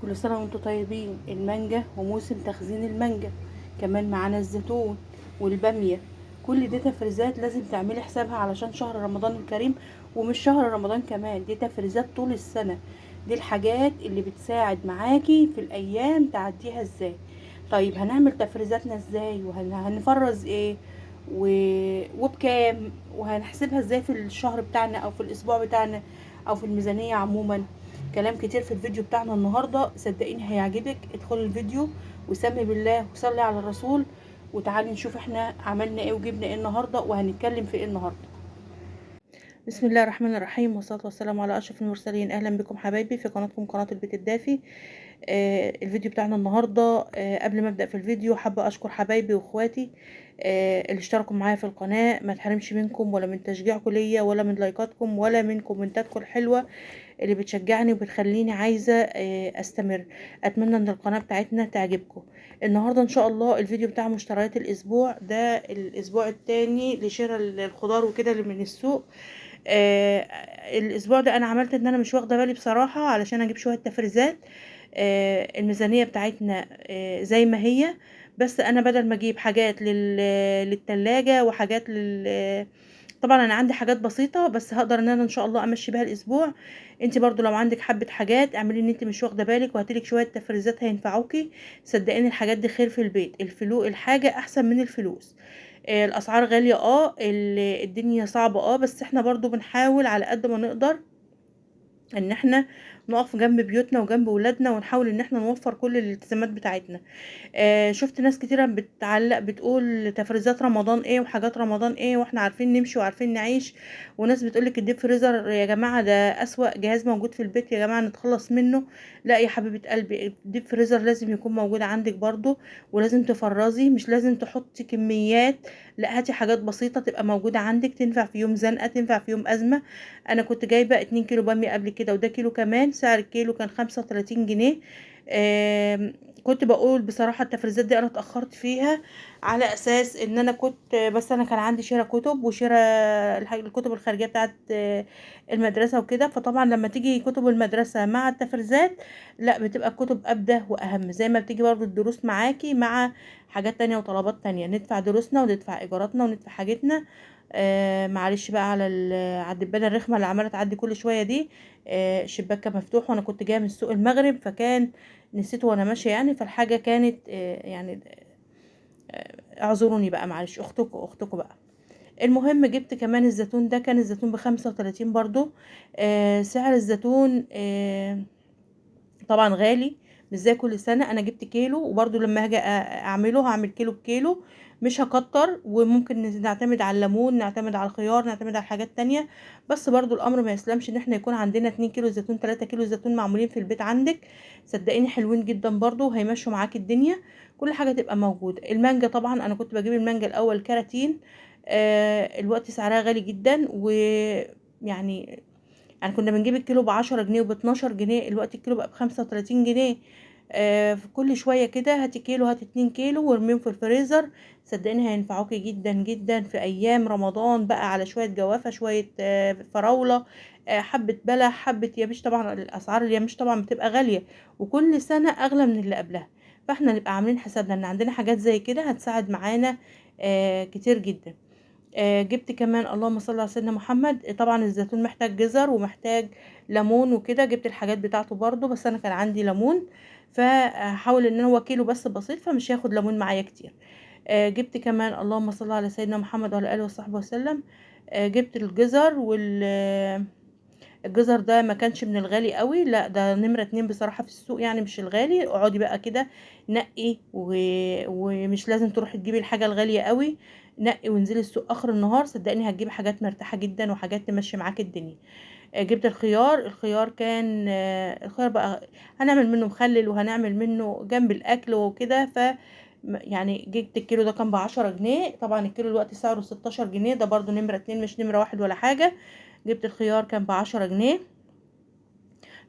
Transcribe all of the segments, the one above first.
كل سنة وانتم طيبين. المانجا وموسم تخزين المانجا، كمان معانا الزيتون والبامية. كل دي تفريزات لازم تعملي حسابها علشان شهر رمضان الكريم، ومش شهر رمضان كمان، دي تفريزات طول السنة. دي الحاجات اللي بتساعد معاكي في الأيام تعديها ازاي. طيب هنعمل تفريزاتنا ازاي وهنفرز ايه وبكام، وهنحسبها ازاي في الشهر بتاعنا او في الاسبوع بتاعنا او في الميزانية عموما. كلام كتير في الفيديو بتاعنا النهاردة، صدقيني هيعجبك. ادخلي الفيديو وسمي بالله وصلي على الرسول، وتعالي نشوف احنا عملنا ايه وجبنا ايه النهاردة وهنتكلم في ايه النهاردة. بسم الله الرحمن الرحيم، والصلاة والسلام على أشرف المرسلين. أهلا بكم حبايبي في قناتكم قناة البيت الدافي. الفيديو بتاعنا النهاردة، قبل ما أبدأ في الفيديو حابة أشكر حبايبي وإخواتي اللي اشتركوا معايا في القناة. ما تحرمش منكم ولا من تشجيعكم ليا ولا من لايكاتكم ولا من كومنتاتكم الحلوة اللي بتشجعني وبتخليني عايزة استمر. اتمنى ان القناة بتاعتنا تعجبكم. النهاردة ان شاء الله الفيديو بتاع مشتريات الاسبوع ده، الاسبوع التاني لشراء الخضار وكده اللي من السوق. آه الاسبوع ده انا عملت ان انا مش واخده بالي بصراحه علشان اجيب شويه تفريزات. الميزانيه بتاعتنا زي ما هي، بس انا بدل ما اجيب حاجات للتلاجة وحاجات طبعا انا عندي حاجات بسيطه بس هقدر ان انا ان شاء الله امشي بيها الاسبوع. انت برضو لو عندك حبه حاجات اعملي ان انت مش واخده بالك وهاتلك شويه تفريزات هينفعوكي. صدقيني الحاجات دي خير في البيت. الحاجه احسن من الفلوس. الاسعار غاليه، الدنيا صعبه، بس احنا برضو بنحاول على قد ما نقدر ان احنا نقف جنب بيوتنا وجنب ولادنا ونحاول ان احنا نوفر كل الالتزامات بتاعتنا. شفت ناس كتيرة بتعلق بتقول تفريزات رمضان ايه وحاجات رمضان ايه واحنا عارفين نمشي وعارفين نعيش، وناس بتقولك الديب فريزر يا جماعة ده اسوأ جهاز موجود في البيت، يا جماعة نتخلص منه. لا يا حبيبة قلبي، الديب فريزر لازم يكون موجود عندك برضو، ولازم تفرزي، مش لازم تحطي كميات. لا هاتي حاجات بسيطة تبقى موجودة عندك، تنفع في يوم زنقة، تنفع في يوم أزمة. انا كنت جايبة 2 كيلو بامية قبل كده، وده كيلو كمان، سعر الكيلو كان 35 جنيه. كنت بقول بصراحة التفريزات دي انا اتأخرت فيها على اساس ان انا كنت، بس انا كان عندي شراء كتب وشراء الكتب الخارجية بتاعت المدرسة وكده. فطبعا لما تيجي كتب المدرسة مع التفريزات، لا بتبقى الكتب ابدى واهم، زي ما بتيجي برضو الدروس معاكي مع حاجات تانية وطلبات تانية، ندفع دروسنا وندفع ايجاراتنا وندفع حاجتنا. معلش بقى على الدبانة الرخمة اللي عمالة تعدي كل شوية دي. الشباك كان مفتوح وانا كنت جايه من سوق المغرب، فكان نسيته وانا ماشيه يعني، فالحاجه كانت يعني اعذروني بقى، معلش، اختكم بقى. المهم جبت كمان الزيتون، ده كان الزيتون ب35 برضو. سعر الزيتون طبعا غالي، مش زي كل سنة. انا جبت كيلو، وبرضو لما هاجي اعمله هعمل كيلو بكيلو، مش هكتر. وممكن نعتمد على الليمون، نعتمد على الخيار، نعتمد على حاجات تانية. بس برضو الامر ما يسلمش ان احنا يكون عندنا 2 كيلو زيتون، 3 كيلو زيتون معمولين في البيت عندك. صدقيني حلوين جدا برضو، هيمشوا معاكي الدنيا. كل حاجة تبقى موجودة. المانجا طبعا انا كنت بجيب المانجا الاول كراتين، الوقت سعرها غالي جدا، يعني كنا بنجيب الكيلو ب10 جنيه وب12 جنيه، الوقت الكيلو بقى ب35 جنيه. في كل شوية كده هاتي كيلو، هاتي 2 كيلو وارميهم في الفريزر. صدقني هينفعوكي جدا جدا في ايام رمضان بقى، على شوية جوافة، شوية فراولة، حبة بلح، حبة يابش. طبعا الاسعار اليابش طبعا بتبقى غالية، وكل سنة اغلى من اللي قبلها. فاحنا نبقى عاملين حسابنا ان عندنا حاجات زي كده هتساعد معانا كتير جدا. جبت كمان، اللهم صل على سيدنا محمد، طبعا الزيتون محتاج جزر ومحتاج ليمون وكده، جبت الحاجات بتاعته برضو، بس انا كان عندي ليمون، فحاول ان هو كيلو بس بسيط، فمش هياخد ليمون معايا كتير. جبت كمان، اللهم صل على سيدنا محمد وعلى اله وصحبه وسلم، جبت الجزر الجزر ده ما كانش من الغالي قوي، لا ده نمرة 2 بصراحة في السوق، يعني مش الغالي. اقعدي بقى كده نقي ومش لازم تروحي تجيبي الحاجة الغالية قوي. نقي وانزلي السوق اخر النهار، صدقني هتجيبي حاجات مرتاحة جدا وحاجات تمشي معاكي الدنيا. جبت الخيار كان الخيار بقى هنعمل منه مخلل وهنعمل منه جنب الاكل وكده. يعني جبت الكيلو ده كان ب10 جنيه، طبعا الكيلو دلوقتي سعره 16 جنيه، ده برضو نمرة 2 مش نمرة 1 ولا حاجة. جبت الخيار كان ب10 جنيه.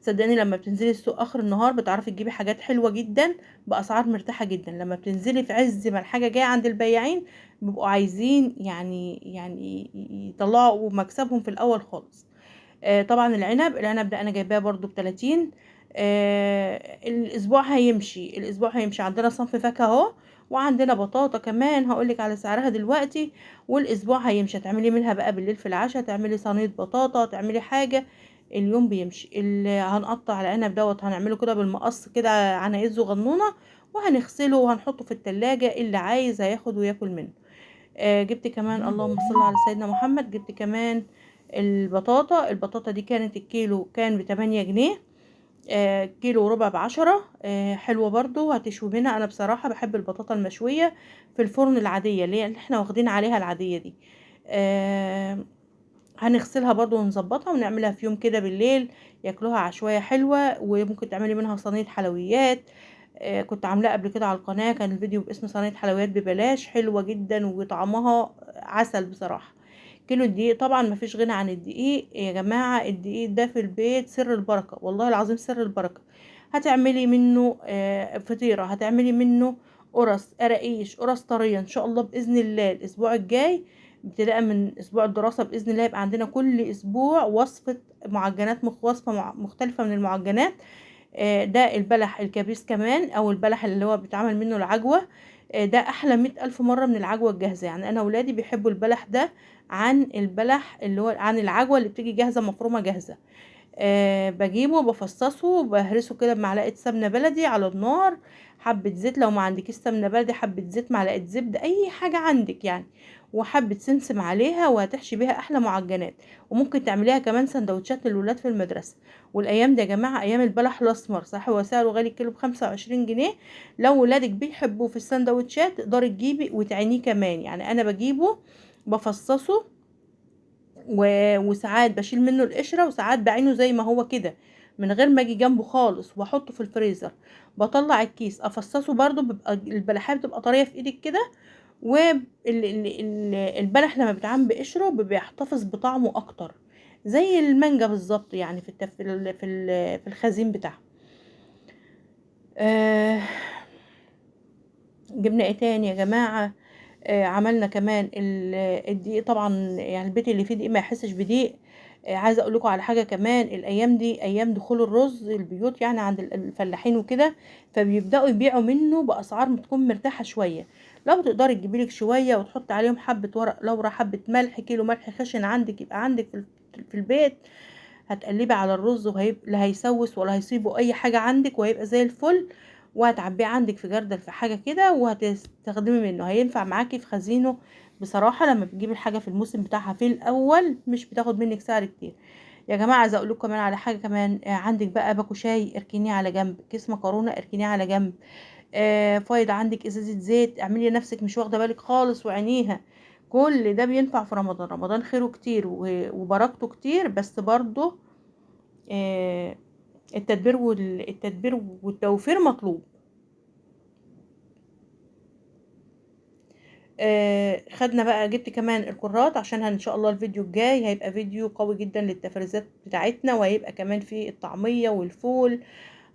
صدقني لما بتنزلي السوق اخر النهار بتعرفي تجيبي حاجات حلوة جدا باسعار مرتاحة جدا. لما بتنزلي في عز ما الحاجة جاية عند البياعين، بيبقوا عايزين يعني يطلعوا مكسبهم في الاول خالص. طبعا العنب ده انا جايباه برضو ب30. الاسبوع هيمشي، عندنا صنف فاكهه اهو، وعندنا بطاطا كمان هقولك على سعرها دلوقتي. والاسبوع هيمشي، هتعملي منها بقى بالليل في العشاء، تعملي صينيه بطاطا، تعملي حاجه. اليوم بيمشي. اللي هنقطع العنب دوت هنعمله كده بالمقص كده عنايز صغنونه، وهنغسله وهنحطه في التلاجة، اللي عايز هياخد وياكل منه. جبت كمان، اللهم صل على سيدنا محمد، جبت كمان البطاطا دي كانت الكيلو كان ب8 جنيه. كيلو وربع ب10. حلوة برضو، هتشوي منها. انا بصراحة بحب البطاطا المشوية في الفرن العادية، اللي احنا واخدين عليها العادية دي. آه هنغسلها برضو ونظبطها ونعملها في يوم كده بالليل، ياكلوها عشوائية حلوة. وممكن تعملي منها صينية حلويات. كنت عاملاه قبل كده على القناة، كان الفيديو باسم صينية حلويات ببلاش، حلوة جدا وطعمها عسل بصراحة. كيلو الدقيق، طبعا مفيش غنى عن الدقيق يا جماعة. الدقيق ده في البيت سر البركة، والله العظيم سر البركة. هتعملي منه فطيرة، هتعملي منه قرص، قراقيش، قرص طرية ان شاء الله بإذن الله. الاسبوع الجاي ابتداء من اسبوع الدراسة بإذن الله يبقى عندنا كل اسبوع وصفة معجنات، وصفة مختلفة من المعجنات. ده البلح الكبيس كمان، او البلح اللي هو بيتعمل منه العجوة. ده احلى 100,000 مرة من العجوة الجاهزة. يعني انا ولادي بيحبوا البلح ده عن البلح اللي هو عن العجوة اللي بتيجي جاهزة مفرومة جاهزة. بجيبه بفصصه، بهرسه كده بمعلقة سمنة بلدي على النار، حبة زيت لو ما عندكيش سمنة بلدي، حبة زيت، معلقة زبدة، اي حاجة عندك يعني، وحبة سمسم عليها، وهتحشي بيها احلى معجنات. وممكن تعمليها كمان سندوتشات للولاد في المدرسة. والايام دي يا جماعة ايام البلح الاسمر، صح هو سعره غالي، الكيلو ب25 جنيه. لو ولادك بيحبوه في السندوتشات تقدري تجيبي وتعينيه كمان. يعني انا بجيبه بفصصه وساعات بشيل منه القشرة، وساعات بعينه زي ما هو كده من غير ما اجي جنبه خالص، واحطه في الفريزر. بطلع الكيس افصصه برضو، بيبقى البلحية بتبقى طرية في ايدك كده. والبلح لما بيتعمل بقشره بيحتفظ بطعمه اكتر، زي المانجا بالظبط يعني في الخزين بتاعها. آه جبنا ايه تاني يا جماعة؟ عملنا كمان الدقيق طبعا، يعني البيت اللي فيه دقيق ما يحسش بدقيق. عايزه اقول لكم على حاجه كمان، الايام دي ايام دخول الرز البيوت يعني عند الفلاحين وكده، فبيبداوا يبيعوا منه باسعار بتكون مرتاحه شويه. لو تقدري تجيبي لك شويه وتحط عليهم حبه ورق لورا، حبه ملح، كيلو ملح خشن عندك يبقى عندك في البيت. هتقلبي على الرز لا هيسوس ولا هيصيبه اي حاجه عندك، وهيبقى زي الفل. وهتعبيه عندك في جردل في حاجه كده، وهتستخدمي منه، هينفع معاكي في خزينه. بصراحه لما بتجيبي الحاجه في الموسم بتاعها في الاول مش بتاخد منك سعر كتير. يا جماعه عايزه اقول لكم كمان على حاجه كمان. عندك بقى باكو شاي اركنيه على جنب، كيس مكرونه اركنيه على جنب. فايض عندك ازازه زيت، اعملي نفسك مش واخده بالك خالص وعينيها. كل ده بينفع في رمضان. رمضان خيره كتير وبركته كتير، بس برضه آه، التدبير والتوفير مطلوب. خدنا بقى، جبت كمان الكرات عشان ان شاء الله الفيديو الجاي هيبقى فيديو قوي جدا للتفريزات بتاعتنا، وهيبقى كمان في الطعمية والفول.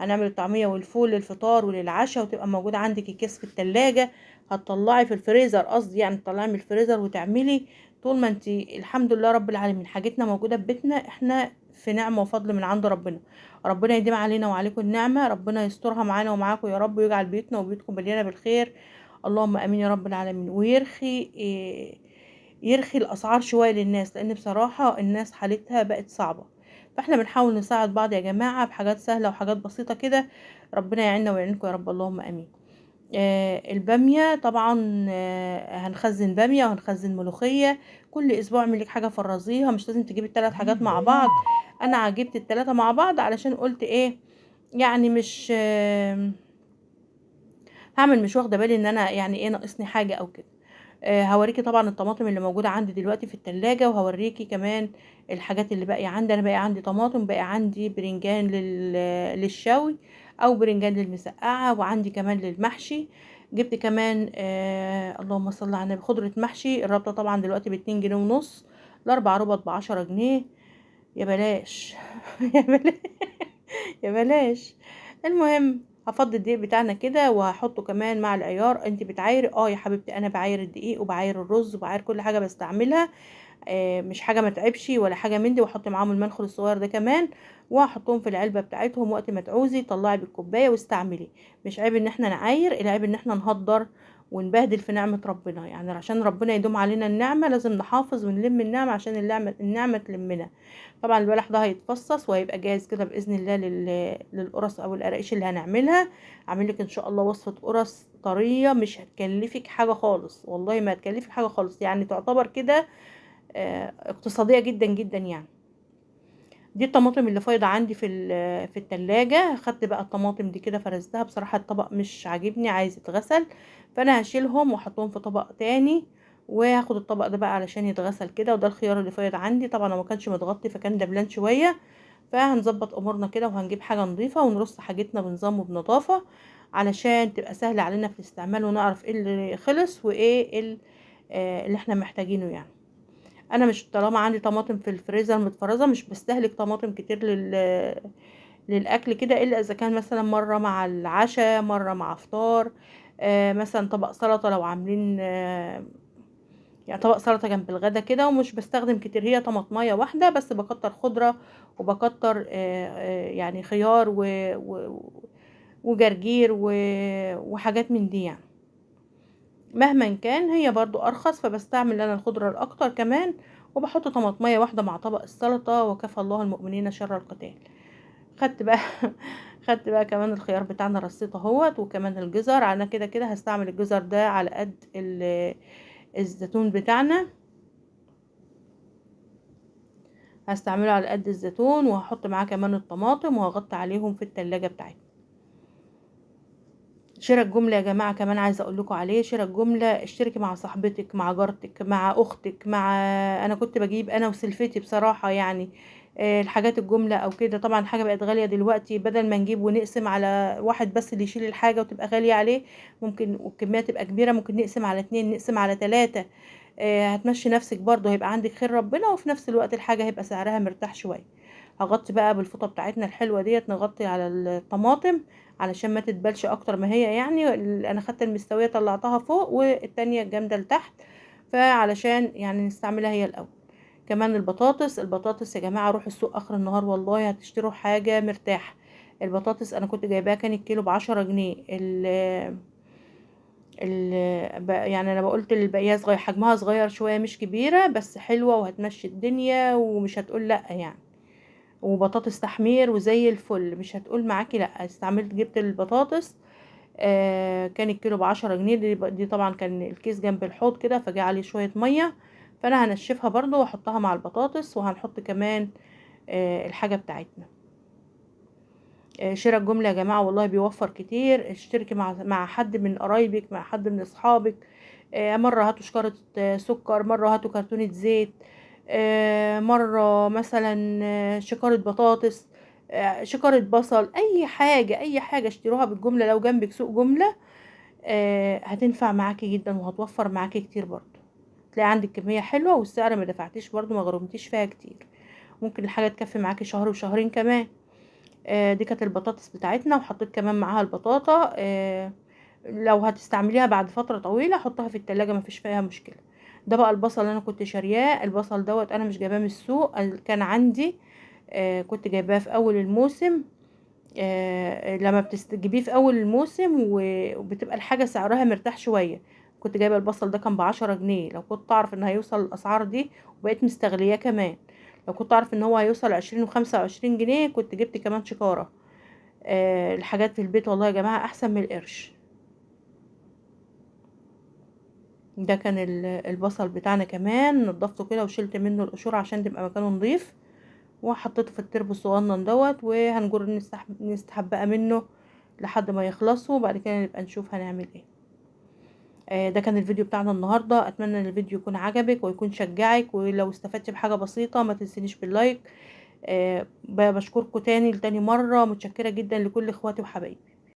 هنعمل الطعمية والفول للفطار وللعشاء، وتبقى موجودة عندك الكيس في التلاجة. هتطلعي في الفريزر، قصدي يعني تطلعي من الفريزر وتعملي طول ما انتي. الحمد لله رب العالمين حاجتنا موجودة في بيتنا، احنا في نعمة وفضل من عند ربنا. ربنا يديم علينا وعليكم النعمة، ربنا يسترها معانا ومعاكم يا رب، ويجعل بيوتنا وبيوتكم مليانة بالخير. اللهم امين يا رب العالمين. ويرخي يرخي الاسعار شويه للناس، لان بصراحه الناس حالتها بقت صعبه. فاحنا بنحاول نساعد بعض يا جماعه بحاجات سهله وحاجات بسيطه كده. ربنا يعيننا ويعينكم يا رب، اللهم امين. الباميه طبعا، هنخزن باميه وهنخزن ملوخيه. كل اسبوع اعمل لك حاجه فرزيها، مش لازم تجيبي ال3 حاجات مع بعض. انا جبت ال3 مع بعض علشان قلت ايه، يعني مش هعمل مش واخده بالي ان انا يعني ايه ناقصني حاجه او كده. هوريكي طبعا الطماطم اللي موجوده عندي دلوقتي في التلاجة، وهوريكي كمان الحاجات اللي باقيه عندي. انا باقي عندي طماطم، باقي عندي برنجان للشوي، او برنجان للمسقعه، وعندي كمان للمحشي. جبت كمان اللهم صل على النبي خضره محشي. الرابطه طبعا دلوقتي ب2 جنيه ونص، ال4 ربط ب10 جنيه. يا بلاش يا بلاش يا بلاش. المهم هفضي الدقيق بتاعنا كده وهحطه كمان مع العيار. انت بتعايري؟ اه يا حبيبتي انا بعاير الدقيق وبعاير الرز وبعاير كل حاجه بستعملها مش حاجه ما تعبش ولا حاجه من دي. واحط معاهم المنخل الصغير ده كمان، وهحطهم في العلبه بتاعتهم. وقت ما تعوزي طلعي بالكوبايه واستعملي. مش عيب ان احنا نعاير، العيب ان احنا نهدر ونبهدل في نعمه ربنا. يعني عشان ربنا يدوم علينا النعمه لازم نحافظ ونلم النعمه عشان النعمه تلمنا. طبعا البلح ده هيتفصص وهيبقى جاهز كده باذن الله للقرص او القراقيش اللي هنعملها. اعمل لك ان شاء الله وصفه قرص طريه مش هتكلفك حاجه خالص، والله ما هتكلفك حاجه خالص، يعني تعتبر كده اقتصاديه جدا جدا يعني. دي الطماطم اللي فايضه عندي في التلاجة. خدت بقى الطماطم دي كده فرزتها، بصراحه الطبق مش عاجبني عايز يتغسل، فانا هشيلهم واحطهم في طبق تاني. وهاخد الطبق ده بقى علشان يتغسل كده. وده الخيار اللي فايض عندي، طبعا هو ما كانش متغطي فكان دبلان شويه. فهنظبط امورنا كده وهنجيب حاجه نظيفه ونرص حاجتنا بنظام وبنظافه علشان تبقى سهله علينا في الاستعمال، ونعرف ايه اللي خلص وايه اللي احنا محتاجينه يعني. انا مش طالما عندي طماطم في الفريزر متفرزه مش بستهلك طماطم كتير للاكل كده، الا اذا كان مثلا مره مع العشاء مره مع فطار. مثلا طبق سلطه لو عاملين يعني طبق سلطه جنب الغدا كده. ومش بستخدم كتير، هي طماطمايه واحده بس، بكتر خضره وبكتر يعني خيار وجرجير وحاجات من دي يعني. مهما كان هي برضو ارخص، فبستعمل انا الخضره الاكتر كمان. وبحط طماطميه واحده مع طبق السلطه، وكفى الله المؤمنين شر القتال. خدت بقى خدت بقى كمان الخيار بتاعنا رصيته اهوت، وكمان الجزر. انا كده كده هستعمل الجزر ده على قد الزيتون بتاعنا، هستعمله على قد الزيتون. وهحط معاه كمان الطماطم وهغطي عليهم في التلاجة بتاعتنا. شراء الجملة يا جماعة كمان عايزة اقول لكم عليه. شراء الجملة اشتركي مع صاحبتك مع جارتك مع اختك مع، انا كنت بجيب انا وسلفتي بصراحة يعني الحاجات الجملة او كده. طبعا الحاجة بقت غالية دلوقتي، بدل ما نجيب ونقسم على واحد بس اللي يشيل الحاجة وتبقى غالية عليه، ممكن والكمية تبقى كبيرة ممكن نقسم على 2 نقسم على 3. هتمشي نفسك برضه، هيبقى عندك خير ربنا، وفي نفس الوقت الحاجة هيبقى سعرها مرتاح شوية. هغطي بقى بالفوطة بتاعتنا الحلوة ديت، نغطي على الطماطم علشان ما تتبلش اكتر ما هي يعني. انا خدت المستوية طلعتها فوق والتانية الجامدة لتحت، فعلشان يعني نستعملها هي الاول. كمان البطاطس يا جماعة روحوا السوق اخر النهار والله هتشتروا حاجة مرتاحة. البطاطس انا كنت جايباها كان الكيلو ب10 جنيه. يعني انا بقولت البقيه صغير، حجمها صغير شويه مش كبيره بس حلوه وهتمشي الدنيا ومش هتقول لا يعني. وبطاطس تحمير وزي الفل، مش هتقول معاكي لا. استعملت جبت البطاطس كان الكيلو ب10 جنيه. دي طبعا كان الكيس جنب الحوض كده فجاء عليه شويه ميه، فانا هنشفها برضو واحطها مع البطاطس. وهنحط كمان الحاجه بتاعتنا. شراء الجملة يا جماعة والله بيوفر كتير. اشتركي مع حد من قرايبك مع حد من اصحابك. مرة هاتوا شكارة سكر، مرة هاتوا كرتونة زيت، مرة مثلا شكارة بطاطس، شكارة بصل، اي حاجة اي حاجة اشتروها بالجملة. لو جنبك سوق جملة هتنفع معاكي جدا وهتوفر معاكي كتير برضو. تلاقي عندك كمية حلوة والسعر ما دفعتيش برضو ما غرمتيش فيها كتير. ممكن الحاجة تكفي معاكي شهر وشهرين كمان. دي كانت البطاطس بتاعتنا، وحطيت كمان معاها البطاطا. لو هتستعمليها بعد فترة طويلة حطها في التلاجة مفيش فيها مشكلة. ده بقى البصل اللي انا كنت شارياه. البصل دوت انا مش جايباه من السوق، كان عندي كنت جايباه في اول الموسم. لما بتجيبيه في اول الموسم وبتبقى الحاجة سعرها مرتاح شوية. كنت جايبة البصل ده كان ب10 جنيه. لو كنت اعرف ان هيوصل الاسعار دي وبقيت مستغلياه كمان، لو كنت اعرف ان هو هيوصل 20 و25 جنيه كنت جبت كمان شكارة. الحاجات في البيت والله يا جماعة احسن من القرش. ده كان البصل بتاعنا كمان نضفته كده وشلت منه القشور عشان تبقى مكانه نظيف، وحطيته في التربو الصغنن دوت. وهنجر نستحبقى منه لحد ما يخلصوا، وبعد كده نبقى نشوف هنعمل ايه. ده كان الفيديو بتاعنا النهاردة. اتمنى ان الفيديو يكون عجبك ويكون شجعك، ولو استفدت بحاجة بسيطة ما تنسينيش باللايك. بشكركم تاني لتاني مرة، متشكرة جدا لكل اخواتي وحبايبي.